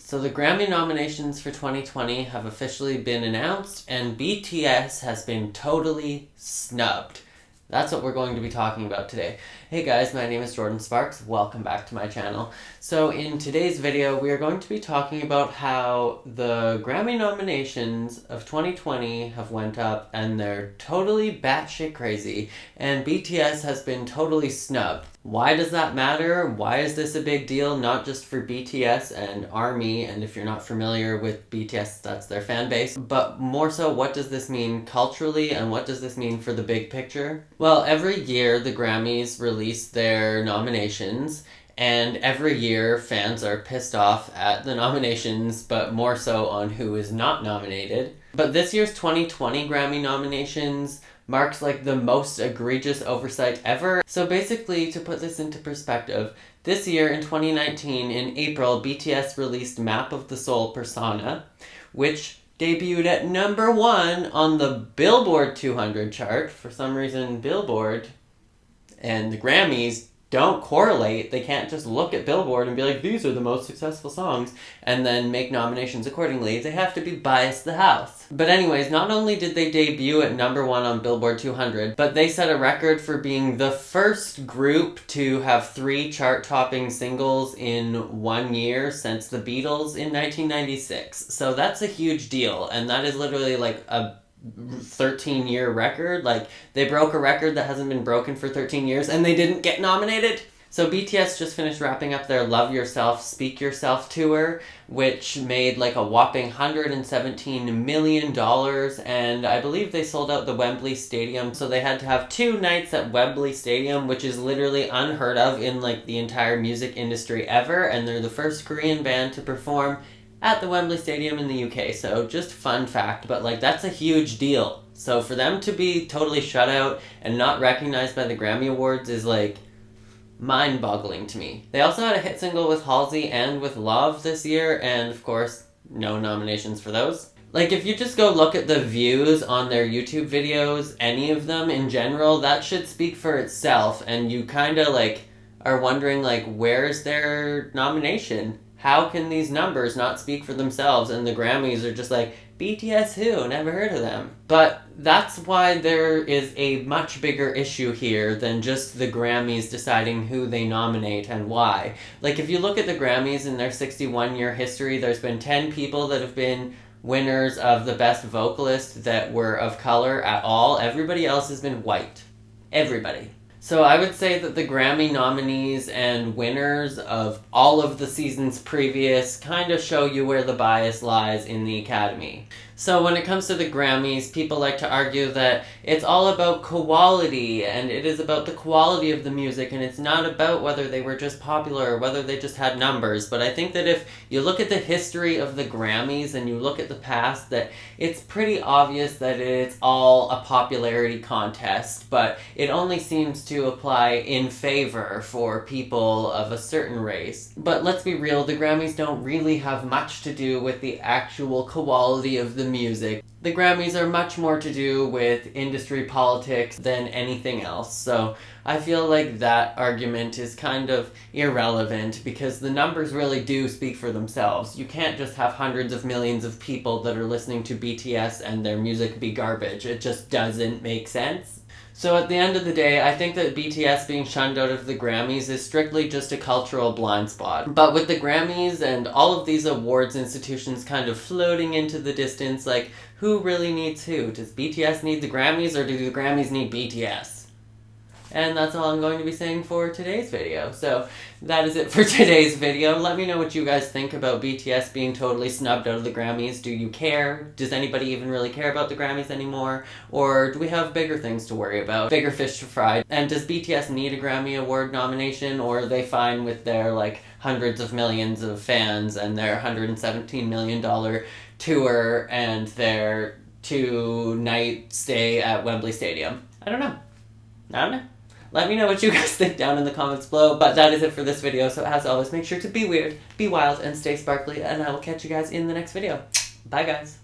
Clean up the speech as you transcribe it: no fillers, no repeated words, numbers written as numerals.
So the Grammy nominations for 2020 have officially been announced, and BTS has been totally snubbed. That's what we're going to be talking about today. Hey guys, my name is Jordan Sparks. Welcome back to my channel. So in today's video, we are going to be talking about how the Grammy nominations of 2020 have went up and they're totally batshit crazy, and BTS has been totally snubbed. Why does that matter? Why is this a big deal? Not just for BTS and ARMY, and if you're not familiar with BTS, that's their fan base, but more so, what does this mean culturally and what does this mean for the big picture? Well, every year the Grammys release their nominations, and every year fans are pissed off at the nominations, but more so on who is not nominated. But this year's 2020 Grammy nominations marks like the most egregious oversight ever. So basically, to put this into perspective, this year in 2019, in April, BTS released Map of the Soul Persona, which debuted at #1 on the Billboard 200 chart. For some reason, Billboard and the Grammys don't correlate. They can't just look at Billboard and be like, these are the most successful songs, and then make nominations accordingly. They have to be biased the house. But anyways, not only did they debut at #1 on Billboard 200, but they set a record for being the first group to have 3 chart-topping singles in 1 year since the Beatles in 1996. So that's a huge deal, and that is literally like a 13-year record. Like, they broke a record that hasn't been broken for 13 years and they didn't get nominated. So BTS just finished wrapping up their Love Yourself, Speak Yourself tour, which made like a whopping $117 million, and I believe they sold out the Wembley Stadium, so they had to have 2 nights at Wembley Stadium, which is literally unheard of in like the entire music industry ever, and they're the first Korean band to perform at the Wembley Stadium in the UK, so just fun fact, but like that's a huge deal. So for them to be totally shut out and not recognized by the Grammy Awards is like mind-boggling to me. They also had a hit single with Halsey and with Love this year, and of course, no nominations for those. Like, if you just go look at the views on their YouTube videos, any of them in general, that should speak for itself, and you kinda like are wondering like, where's their nomination? How can these numbers not speak for themselves? And the Grammys are just like, BTS who? Never heard of them. But that's why there is a much bigger issue here than just the Grammys deciding who they nominate and why. Like, if you look at the Grammys in their 61-year history, there's been 10 people that have been winners of the best vocalist that were of color at all. Everybody else has been white. Everybody. So I would say that the Grammy nominees and winners of all of the seasons previous kind of show you where the bias lies in the Academy. So when it comes to the Grammys, people like to argue that it's all about quality, and it is about the quality of the music, and it's not about whether they were just popular or whether they just had numbers. But I think that if you look at the history of the Grammys and you look at the past, that it's pretty obvious that it's all a popularity contest, but it only seems to apply in favor for people of a certain race. But let's be real, the Grammys don't really have much to do with the actual quality of the music. The Grammys are much more to do with industry politics than anything else, so I feel like that argument is kind of irrelevant because the numbers really do speak for themselves. You can't just have hundreds of millions of people that are listening to BTS and their music be garbage. It just doesn't make sense. So at the end of the day, I think that BTS being shunned out of the Grammys is strictly just a cultural blind spot. But with the Grammys and all of these awards institutions kind of floating into the distance, like, who really needs who? Does BTS need the Grammys, or do the Grammys need BTS? And that's all I'm going to be saying for today's video. So that is it for today's video. Let me know what you guys think about BTS being totally snubbed out of the Grammys. Do you care? Does anybody even really care about the Grammys anymore? Or do we have bigger things to worry about? Bigger fish to fry? And does BTS need a Grammy Award nomination, or are they fine with their like hundreds of millions of fans and their $117 million tour and their 2-night stay at Wembley Stadium? I don't know. Let me know what you guys think down in the comments below, but that is it for this video. So as always, make sure to be weird, be wild, and stay sparkly, and I will catch you guys in the next video. Bye guys.